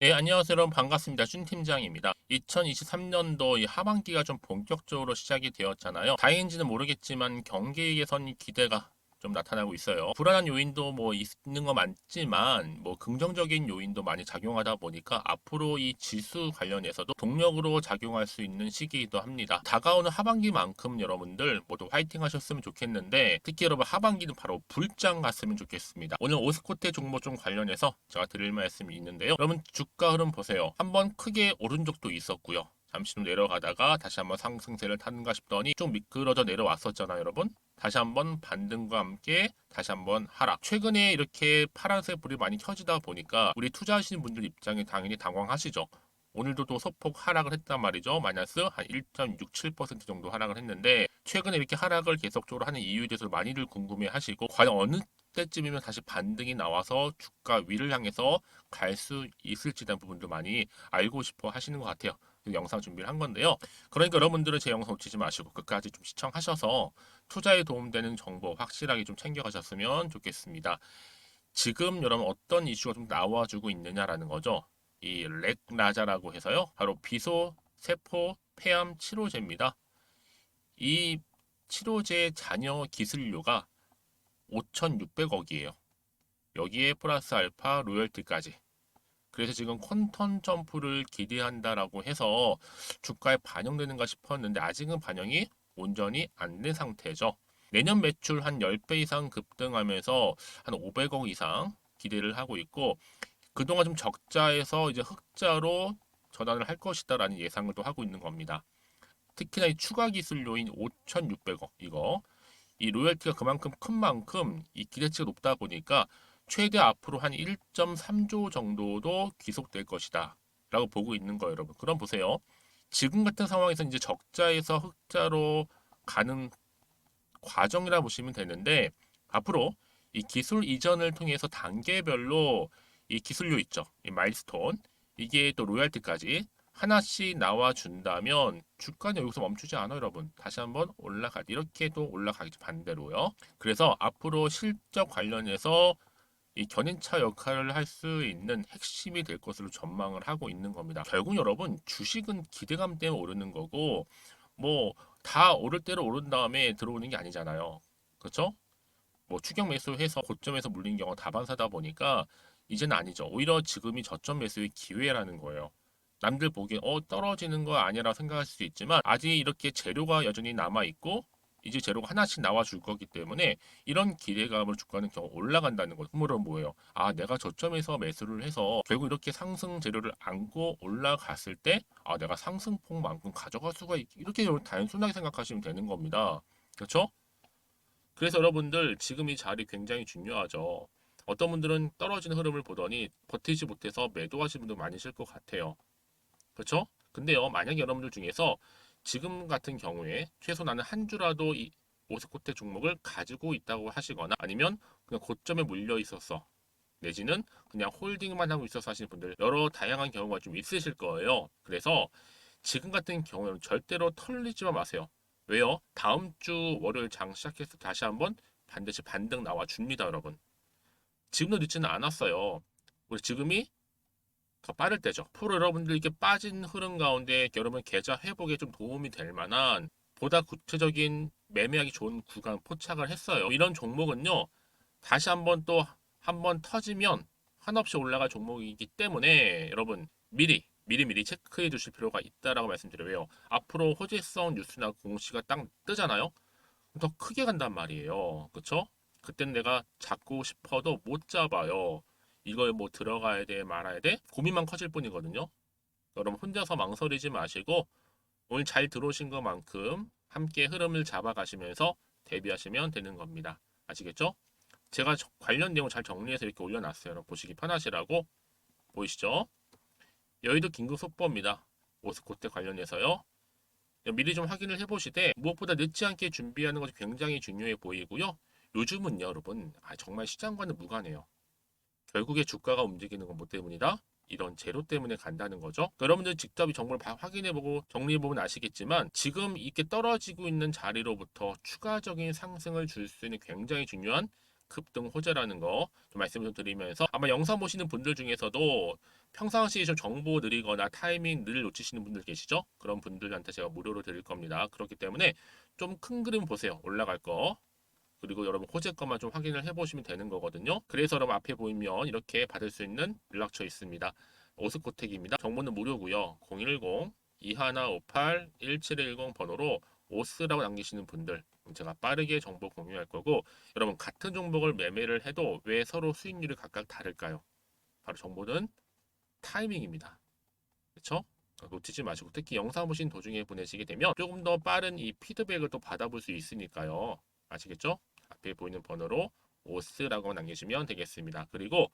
네, 안녕하세요. 여러분 반갑습니다. 슌 팀장입니다. 2023년도 이 하반기가 좀 본격적으로 시작이 되었잖아요. 다행인지는 모르겠지만 경기 개선 기대가 좀 나타나고 있어요. 불안한 요인도 뭐 있는 거 맞지만 뭐 긍정적인 요인도 많이 작용하다 보니까 앞으로 이 지수 관련해서도 동력으로 작용할 수 있는 시기이기도 합니다. 다가오는 하반기만큼 여러분들 모두 화이팅 하셨으면 좋겠는데 특히 여러분 하반기는 바로 불장 갔으면 좋겠습니다. 오늘 오스코테 종목 좀 관련해서 제가 드릴 말씀이 있는데요. 여러분 주가 흐름 보세요. 한번 크게 오른 적도 있었고요. 잠시 좀 내려가다가 다시 한번 상승세를 타는가 싶더니 좀 미끄러져 내려왔었잖아요, 여러분. 다시 한번 반등과 함께 다시 한번 하락. 최근에 이렇게 파란색 불이 많이 켜지다 보니까 우리 투자하시는 분들 입장에 당연히 당황하시죠. 오늘도 또 소폭 하락을 했단 말이죠. 마이너스 한 1.67% 정도 하락을 했는데 최근에 이렇게 하락을 계속적으로 하는 이유에 대해서 많이들 궁금해 하시고 과연 어느 때쯤이면 다시 반등이 나와서 주가 위를 향해서 갈 수 있을지 대한 부분도 많이 알고 싶어 하시는 것 같아요. 영상 준비를 한 건데요. 그러니까 여러분들은 제 영상 놓치지 마시고 끝까지 좀 시청하셔서 투자에 도움되는 정보 확실하게 좀 챙겨가셨으면 좋겠습니다. 지금 여러분 어떤 이슈가 좀 나와주고 있느냐라는 거죠. 이 렉나자라고 해서요. 바로 비소 세포 폐암 치료제입니다. 이 치료제 잔여 기술료가 5,600억이에요. 여기에 플러스 알파 로열티까지. 그래서 지금 퀀텀 점프를 기대한다라고 해서 주가에 반영되는가 싶었는데 아직은 반영이 온전히 안 된 상태죠. 내년 매출 한 10배 이상 급등하면서 한 500억 이상 기대를 하고 있고 그동안 좀 적자에서 이제 흑자로 전환을 할 것이다라는 예상을 또 하고 있는 겁니다. 특히나 이 추가 기술료인 5,600억 이거 이 로열티가 그만큼 큰 만큼 이 기대치가 높다 보니까 최대 앞으로 한 1.3조 정도도 귀속될 것이다. 라고 보고 있는 거예요, 여러분. 그럼 보세요. 지금 같은 상황에서 이제 적자에서 흑자로 가는 과정이라 보시면 되는데 앞으로 이 기술 이전을 통해서 단계별로 이 기술료 있죠. 이 마일스톤 이게 또 로얄티까지 하나씩 나와 준다면 주가는 여기서 멈추지 않아요, 여러분. 다시 한번 올라가 이렇게 또 올라가기 반대로요. 그래서 앞으로 실적 관련해서 이 견인차 역할을 할 수 있는 핵심이 될 것으로 전망을 하고 있는 겁니다. 결국 여러분 주식은 기대감 때문에 오르는 거고 뭐 다 오를 대로 오른 다음에 들어오는 게 아니잖아요. 그렇죠? 뭐 추격 매수해서 고점에서 물린 경우 다반사다 보니까 이제는 아니죠. 오히려 지금이 저점 매수의 기회라는 거예요. 남들 보기엔 떨어지는 거 아니라 생각할 수 있지만 아직 이렇게 재료가 여전히 남아 있고 이제 재료가 하나씩 나와 줄 거기 때문에 이런 기대감으로 주가는 경우 올라간다는 거죠. 그러면 뭐예요? 아, 내가 저점에서 매수를 해서 결국 이렇게 상승 재료를 안고 올라갔을 때 아, 내가 상승폭만큼 가져갈 수가 이렇게 단순하게 생각하시면 되는 겁니다. 그렇죠? 그래서 여러분들 지금 이 자리 굉장히 중요하죠. 어떤 분들은 떨어지는 흐름을 보더니 버티지 못해서 매도하시는 분도 많으실 것 같아요. 그렇죠? 근데요, 만약에 여러분들 중에서 지금 같은 경우에 최소 나는 한 주라도 이 오스코테 종목을 가지고 있다고 하시거나 아니면 그냥 고점에 물려 있었어. 내지는 그냥 홀딩만 하고 있어서 하시는 분들 여러 다양한 경우가 좀 있으실 거예요. 그래서 지금 같은 경우에는 절대로 털리지만 마세요. 왜요? 다음 주 월요일 장 시작해서 다시 한번 반드시 반등 나와 줍니다, 여러분. 지금도 늦지는 않았어요. 우리 지금이 더 빠를 때죠. 프로 여러분들에게 빠진 흐름 가운데 여러분 계좌 회복에 좀 도움이 될 만한 보다 구체적인 매매하기 좋은 구간 포착을 했어요. 이런 종목은요. 다시 한번 또 한번 터지면 한없이 올라갈 종목이기 때문에 여러분 미리 체크해 두실 필요가 있다라고 말씀드려요. 앞으로 호재성 뉴스나 공시가 딱 뜨잖아요. 더 크게 간단 말이에요. 그쵸? 그땐 내가 잡고 싶어도 못 잡아요. 이걸 뭐 들어가야 돼, 말아야 돼? 고민만 커질 뿐이거든요. 여러분 혼자서 망설이지 마시고 오늘 잘 들어오신 것만큼 함께 흐름을 잡아가시면서 대비하시면 되는 겁니다. 아시겠죠? 제가 관련 내용 잘 정리해서 이렇게 올려놨어요. 여러분 보시기 편하시라고 보이시죠? 여의도 긴급 속보입니다. 오스코테 관련해서요. 미리 좀 확인을 해보시되 무엇보다 늦지 않게 준비하는 것이 굉장히 중요해 보이고요. 요즘은요, 여러분 정말 시장과는 무관해요. 결국에 주가가 움직이는 건 뭐 때문이다? 이런 재료 때문에 간다는 거죠. 그러니까 여러분들 직접 이 정보를 확인해보고 정리해보면 아시겠지만 지금 이렇게 떨어지고 있는 자리로부터 추가적인 상승을 줄 수 있는 굉장히 중요한 급등 호재라는 거 좀 말씀 좀 드리면서 아마 영상 보시는 분들 중에서도 평상시에 좀 정보 느리거나 타이밍 늘 놓치시는 분들 계시죠? 그런 분들한테 제가 무료로 드릴 겁니다. 그렇기 때문에 좀 큰 그림 보세요. 올라갈 거. 그리고 여러분 호재 것만 좀 확인을 해보시면 되는 거거든요. 그래서 여러분 앞에 보이면 이렇게 받을 수 있는 연락처 있습니다. 오스코텍입니다. 정보는 무료고요. 010-2158-1710 번호로 오스라고 남기시는 분들 제가 빠르게 정보 공유할 거고 여러분 같은 종목을 매매를 해도 왜 서로 수익률이 각각 다를까요? 바로 정보는 타이밍입니다. 그렇죠? 놓치지 마시고 특히 영상 보신 도중에 보내시게 되면 조금 더 빠른 이 피드백을 또 받아볼 수 있으니까요. 아시겠죠? 앞에 보이는 번호로 오스라고 남기시면 되겠습니다. 그리고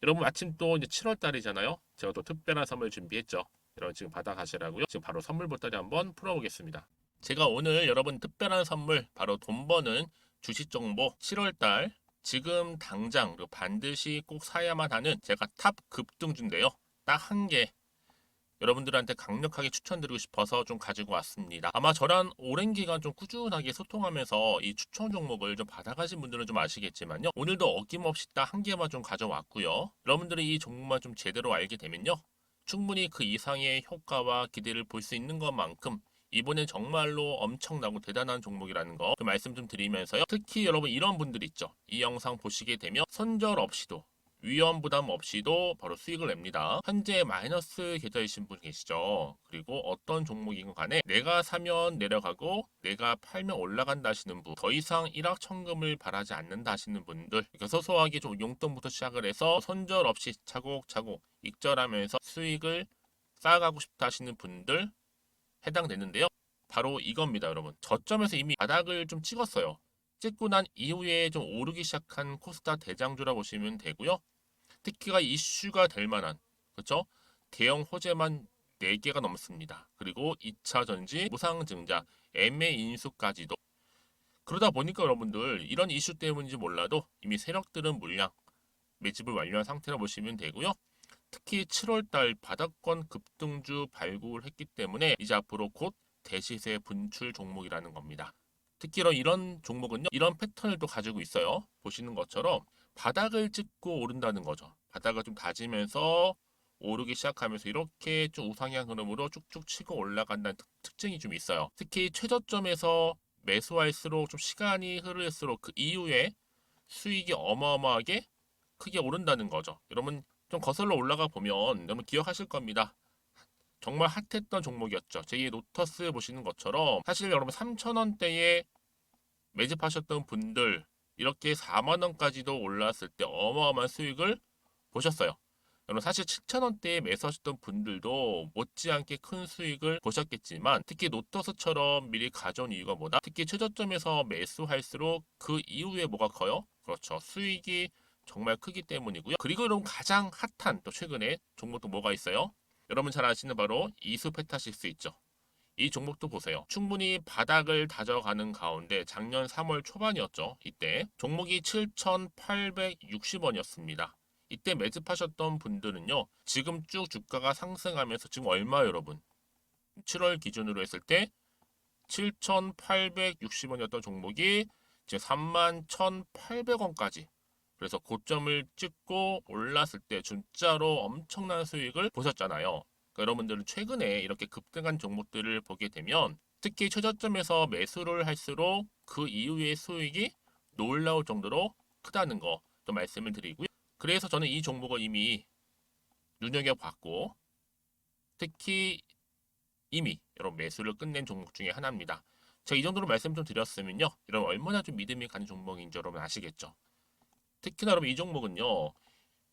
여러분 마침 또 이제 7월 달이잖아요. 제가 또 특별한 선물 준비했죠. 여러분 지금 받아가시라고요. 지금 바로 선물 보따리 한번 풀어보겠습니다. 제가 오늘 여러분 특별한 선물 바로 돈 버는 주식 정보 7월 달 지금 당장 반드시 꼭 사야만 하는 제가 탑 급등주인데요. 딱 한 개 여러분들한테 강력하게 추천드리고 싶어서 좀 가지고 왔습니다. 아마 저랑 오랜 기간 좀 꾸준하게 소통하면서 이 추천 종목을 좀 받아가신 분들은 좀 아시겠지만요. 오늘도 어김없이 딱 한 개만 좀 가져왔고요. 여러분들이 이 종목만 좀 제대로 알게 되면요. 충분히 그 이상의 효과와 기대를 볼 수 있는 것만큼 이번엔 정말로 엄청나고 대단한 종목이라는 거 좀 말씀 좀 드리면서요. 특히 여러분 이런 분들 있죠. 이 영상 보시게 되면 손절 없이도 위험 부담 없이도 바로 수익을 냅니다. 현재 마이너스 계좌이신 분 계시죠? 그리고 어떤 종목이건 간에 내가 사면 내려가고 내가 팔면 올라간다 하시는 분, 더 이상 일확천금을 바라지 않는다 하시는 분들, 그러니까 소소하게 좀 용돈부터 시작을 해서 손절 없이 차곡차곡 익절하면서 수익을 쌓아가고 싶다 하시는 분들 해당되는데요. 바로 이겁니다, 여러분. 저점에서 이미 바닥을 좀 찍었어요. 찍고 난 이후에 좀 오르기 시작한 코스닥 대장주라 보시면 되고요. 특히가 이슈가 될 만한 그렇죠? 대형 호재만 4개가 넘습니다. 그리고 2차 전지, 무상증자, 애매 인수까지도 그러다 보니까 여러분들 이런 이슈 때문인지 몰라도 이미 세력들은 물량 매집을 완료한 상태라 보시면 되고요. 특히 7월달 바닥권 급등주 발굴했기 때문에 이제 앞으로 곧 대시세 분출 종목이라는 겁니다. 특히 이런 종목은요, 이런 패턴을 또 가지고 있어요. 보시는 것처럼 바닥을 찍고 오른다는 거죠. 바닥을 좀 다지면서 오르기 시작하면서 이렇게 좀 우상향 흐름으로 쭉쭉 치고 올라간다는 특징이 좀 있어요. 특히 최저점에서 매수할수록 좀 시간이 흐를수록 그 이후에 수익이 어마어마하게 크게 오른다는 거죠. 여러분 좀 거슬러 올라가 보면 여러분 기억하실 겁니다. 정말 핫했던 종목이었죠. 제2 노터스 보시는 것처럼 사실 여러분 3,000원대에 매집하셨던 분들 이렇게 4만 원까지도 올랐을 때 어마어마한 수익을 보셨어요. 여러분 사실 7,000원대에 매수하셨던 분들도 못지않게 큰 수익을 보셨겠지만 특히 노터스처럼 미리 가져온 이유가 뭐다? 특히 최저점에서 매수할수록 그 이후에 뭐가 커요? 그렇죠. 수익이 정말 크기 때문이고요. 그리고 여러분 가장 핫한 또 최근에 종목도 뭐가 있어요? 여러분 잘 아시는 바로 이수페타식스 있죠. 이 종목도 보세요. 충분히 바닥을 다져가는 가운데 작년 3월 초반이었죠. 이때 종목이 7,860원이었습니다. 이때 매집하셨던 분들은요. 지금 쭉 주가가 상승하면서 지금 얼마 여러분? 7월 기준으로 했을 때 7,860원이었던 종목이 이제 31,800원까지 그래서 고점을 찍고 올랐을 때 진짜로 엄청난 수익을 보셨잖아요. 그러니까 여러분들은 최근에 이렇게 급등한 종목들을 보게 되면 특히 최저점에서 매수를 할수록 그 이후의 수익이 놀라울 정도로 크다는 거 또 말씀을 드리고요. 그래서 저는 이 종목을 이미 눈여겨봤고 특히 이미 여러분 매수를 끝낸 종목 중에 하나입니다. 제가 이 정도로 말씀 좀 드렸으면요. 여러분 얼마나 좀 믿음이 가는 종목인지 여러분 아시겠죠? 특히나 여러분 이 종목은요.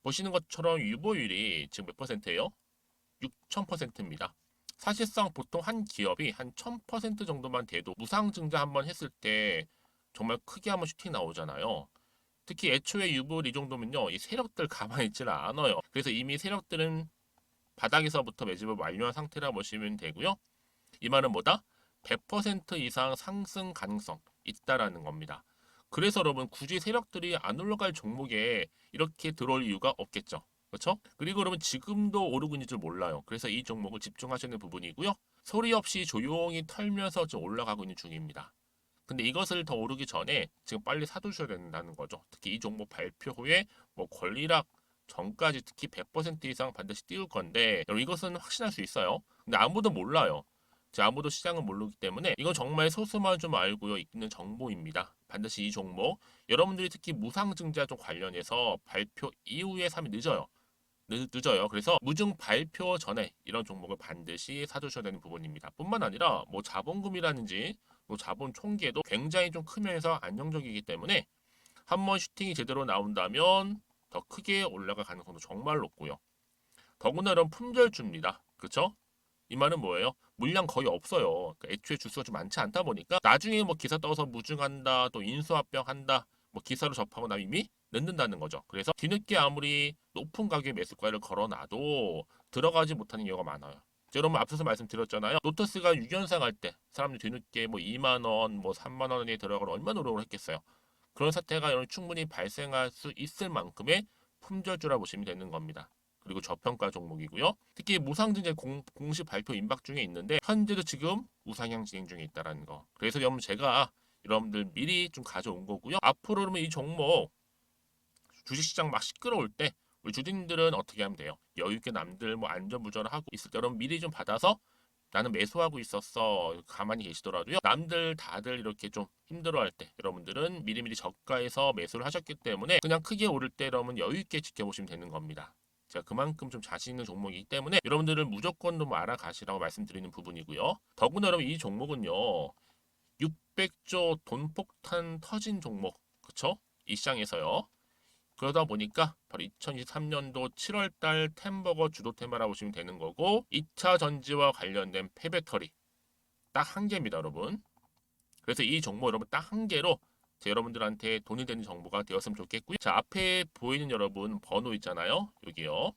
보시는 것처럼 유보율이 지금 몇 퍼센트예요? 6,000%입니다. 사실상 보통 한 기업이 한 1,000% 정도만 돼도 무상증자 한번 했을 때 정말 크게 한번 슈팅 나오잖아요. 특히 애초에 유보율 이 정도면요. 이 세력들 가만히 있지는 않아요. 그래서 이미 세력들은 바닥에서부터 매집을 완료한 상태라 보시면 되고요. 이 말은 뭐다? 100% 이상 상승 가능성 있다라는 겁니다. 그래서 여러분 굳이 세력들이 안 올라갈 종목에 이렇게 들어올 이유가 없겠죠. 그렇죠? 그리고 여러분 지금도 오르고 있는 줄 몰라요. 그래서 이 종목을 집중하시는 부분이고요. 소리 없이 조용히 털면서 좀 올라가고 있는 중입니다. 근데 이것을 더 오르기 전에 지금 빨리 사두셔야 된다는 거죠. 특히 이 종목 발표 후에 뭐 권리락 전까지 특히 100% 이상 반드시 띄울 건데 여러분 이것은 확신할 수 있어요. 근데 아무도 몰라요. 아무도 시장을 모르기 때문에 이건 정말 소수만 좀 알고 있는 정보입니다. 반드시 이 종목 여러분들이 특히 무상증자 좀 관련해서 발표 이후에 사면 늦어요. 늦어요. 그래서 무증 발표 전에 이런 종목을 반드시 사두셔야 되는 부분입니다. 뿐만 아니라 뭐 자본금이라든지 뭐 자본 총계도 굉장히 좀 크면서 안정적이기 때문에 한번 슈팅이 제대로 나온다면 더 크게 올라갈 가능성도 정말 높고요. 더구나 이런 품절주입니다. 그쵸? 이 말은 뭐예요? 물량 거의 없어요. 그러니까 애초에 주수가 좀 많지 않다 보니까 나중에 뭐 기사 떠서 무증한다, 또 인수합병한다, 뭐 기사로 접하고 나면 이미 늦는다는 거죠. 그래서 뒤늦게 아무리 높은 가격의 매수가를 걸어놔도 들어가지 못하는 경우가 많아요. 여러분 앞서서 말씀드렸잖아요. 로터스가 6연상 할 때 사람들이 뒤늦게 뭐 2만 원, 뭐 3만 원에 들어가러 얼마나 노력을 했겠어요. 그런 사태가 충분히 발생할 수 있을 만큼의 품절주라 보시면 되는 겁니다. 그리고 저평가 종목이고요. 특히 무상증자 공식 발표 임박 중에 있는데 현재도 지금 우상향 진행 중에 있다는 거. 그래서 여러분 제가 여러분들 미리 좀 가져온 거고요. 앞으로 그러면 이 종목 주식시장 막 시끄러울 때 우리 주주님들은 어떻게 하면 돼요? 여유 있게 남들 뭐 안전부전을 하고 있을 때 여러분 미리 좀 받아서 나는 매수하고 있었어. 가만히 계시더라도요. 남들 다들 이렇게 좀 힘들어할 때 여러분들은 미리미리 저가에서 매수를 하셨기 때문에 그냥 크게 오를 때 여러분 여유 있게 지켜보시면 되는 겁니다. 제가 그만큼 좀 자신 있는 종목이기 때문에 여러분들은 무조건 좀 알아가시라고 말씀드리는 부분이고요. 더구나 여러분 이 종목은요. 600조 돈폭탄 터진 종목. 그쵸? 이 시장에서요. 그러다 보니까 바로 2023년도 7월달 템버거 주도 테마라고 보시면 되는 거고 2차 전지와 관련된 폐배터리 딱 한 개입니다, 여러분. 그래서 이 정보 여러분 딱 한 개로 여러분들한테 돈이 되는 정보가 되었으면 좋겠고요. 자, 앞에 보이는 여러분 번호 있잖아요. 여기요.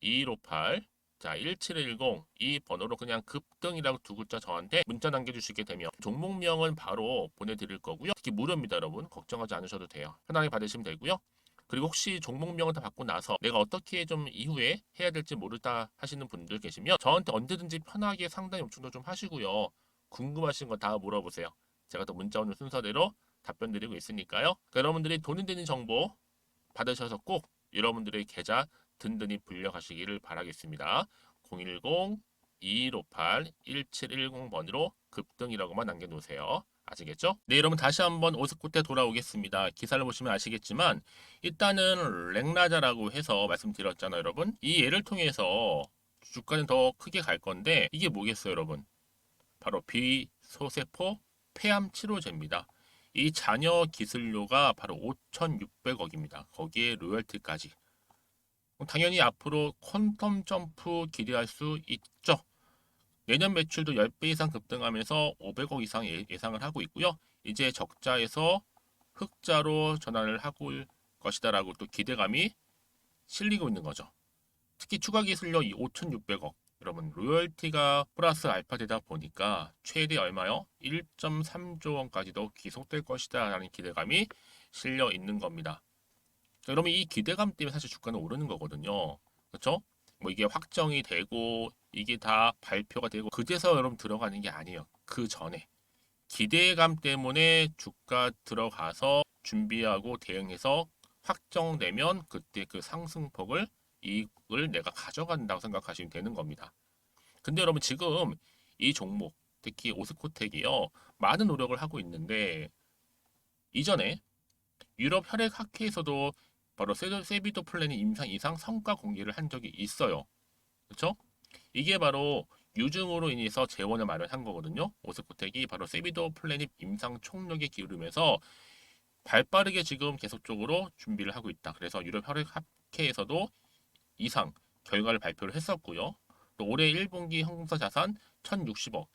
010-2158 자, 1710 이 번호로 그냥 급등이라고 두 글자 저한테 문자 남겨주시게 되면 종목명은 바로 보내드릴 거고요. 특히 무료입니다, 여러분. 걱정하지 않으셔도 돼요. 편하게 받으시면 되고요. 그리고 혹시 종목명을 다 받고 나서 내가 어떻게 좀 이후에 해야 될지 모르다 하시는 분들 계시면 저한테 언제든지 편하게 상담 요청도 좀 하시고요. 궁금하신 거 다 물어보세요. 제가 또 문자 오는 순서대로 답변 드리고 있으니까요. 그러니까 여러분들이 돈이 되는 정보 받으셔서 꼭 여러분들의 계좌 든든히 불려가시기를 바라겠습니다. 010-2158-1710번으로 급등이라고만 남겨놓으세요. 아시겠죠? 네, 여러분 다시 한번 오스코테 돌아오겠습니다. 기사를 보시면 아시겠지만 일단은 랭라자라고 해서 말씀드렸잖아요, 여러분. 이 예를 통해서 주가는 더 크게 갈 건데 이게 뭐겠어요, 여러분? 바로 비소세포 폐암 치료제입니다. 이 잔여 기술료가 바로 5,600억입니다. 거기에 로열티까지. 당연히 앞으로 퀀텀 점프 기대할 수 있죠. 내년 매출도 10배 이상 급등하면서 500억 이상 예상을 하고 있고요. 이제 적자에서 흑자로 전환을 하고 것이다라고 또 기대감이 실리고 있는 거죠. 특히 추가 기술료 5,600억. 여러분 로열티가 플러스 알파 되다 보니까 최대 얼마요? 1.3조 원까지도 귀속될 것이다 라는 기대감이 실려 있는 겁니다. 여러분 이 기대감 때문에 사실 주가는 오르는 거거든요. 그렇죠? 뭐 이게 확정이 되고 이게 다 발표가 되고 그제서 여러분 들어가는 게 아니에요. 그 전에 기대감 때문에 주가 들어가서 준비하고 대응해서 확정되면 그때 그 상승폭을 이익을 내가 가져간다고 생각하시면 되는 겁니다. 근데 여러분 지금 이 종목 특히 오스코텍이요 많은 노력을 하고 있는데 이전에 유럽 혈액 학회에서도 바로 세비도 플랜의 임상 이상 성과 공개를 한 적이 있어요. 그렇죠? 이게 바로 유증으로 인해서 재원을 마련한 거거든요. 오스코텍이 바로 세비도 플래닛 임상 총력에 기울이면서 발빠르게 지금 계속적으로 준비를 하고 있다. 그래서 유럽 혈액 학회에서도 이상 결과를 발표를 했었고요. 또 올해 1분기 항공사 자산 1,060억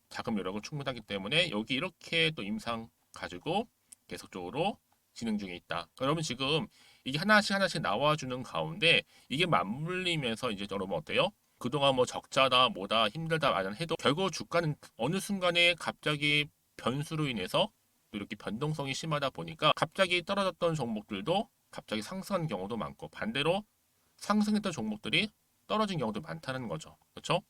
자금 여력은 충분하기 때문에 여기 이렇게 또 임상 가지고 계속적으로 진행 중에 있다. 여러분 지금 이게 하나씩 하나씩 나와주는 가운데 이게 맞물리면서 이제 여러분 어때요? 그동안 뭐 적자다 뭐다 힘들다 마련해도 결국 주가는 어느 순간에 갑자기 변수로 인해서 이렇게 변동성이 심하다 보니까 갑자기 떨어졌던 종목들도 갑자기 상승하는 경우도 많고 반대로 상승했던 종목들이 떨어진 경우도 많다는 거죠. 그렇죠?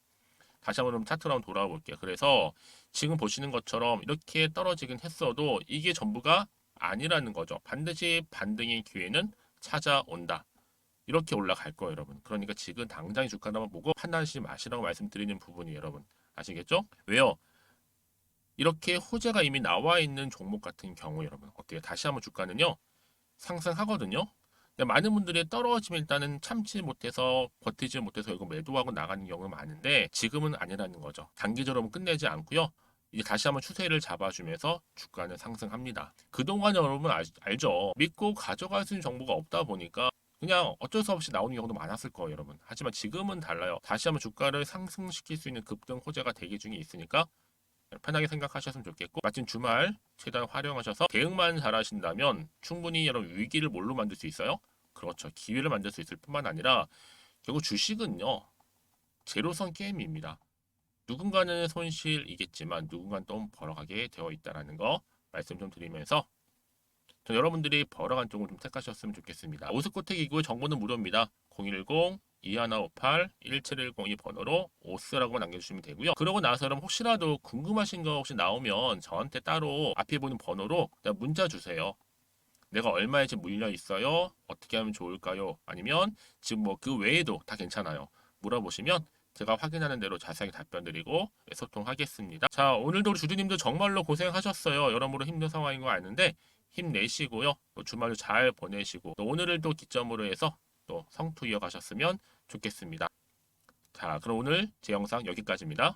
다시 한번 차트로 한번 돌아와 볼게요. 그래서 지금 보시는 것처럼 이렇게 떨어지긴 했어도 이게 전부가 아니라는 거죠. 반드시 반등의 기회는 찾아온다. 이렇게 올라갈 거예요, 여러분. 그러니까 지금 당장의 주가를 한번 보고 판단하시지 마시라고 말씀드리는 부분이 여러분. 아시겠죠? 왜요? 이렇게 호재가 이미 나와 있는 종목 같은 경우 여러분 어때요? 다시 한번 주가는요 상승하거든요. 근데 많은 분들이 떨어지면 일단은 참지 못해서 버티지 못해서 이거 매도하고 나가는 경우가 많은데 지금은 아니라는 거죠. 단기적으로 끝내지 않고요. 이제 다시 한번 추세를 잡아주면서 주가는 상승합니다. 그동안 여러분 알죠? 믿고 가져갈 수 있는 정보가 없다 보니까 그냥 어쩔 수 없이 나오는 경우도 많았을 거예요, 여러분. 하지만 지금은 달라요. 다시 한번 주가를 상승시킬 수 있는 급등 호재가 대기 중에 있으니까 편하게 생각하셨으면 좋겠고 마침 주말 최대한 활용하셔서 대응만 잘하신다면 충분히 여러분 위기를 뭘로 만들 수 있어요? 그렇죠. 기회를 만들 수 있을 뿐만 아니라 결국 주식은요. 제로섬 게임입니다. 누군가는 손실이겠지만 누군가는 또 벌어가게 되어 있다는 거 말씀 좀 드리면서 전 여러분들이 벌어간 쪽을 좀 택하셨으면 좋겠습니다. 오스코텍이고 정보는 무료입니다. 010-2158-1710 이 번호로 오스라고 남겨주시면 되고요. 그러고 나서 그럼 혹시라도 궁금하신 거 혹시 나오면 저한테 따로 앞에 보는 번호로 문자 주세요. 내가 얼마에 지금 물려 있어요? 어떻게 하면 좋을까요? 아니면 지금 뭐 그 외에도 다 괜찮아요. 물어보시면 제가 확인하는 대로 자세하게 답변 드리고 소통하겠습니다. 자, 오늘도 우리 주주님들 정말로 고생하셨어요. 여러모로 힘든 상황인 거 아는데 힘내시고요. 또 주말도 잘 보내시고 또 오늘을 또 기점으로 해서 또 성투 이어가셨으면 좋겠습니다. 자, 그럼 오늘 제 영상 여기까지입니다.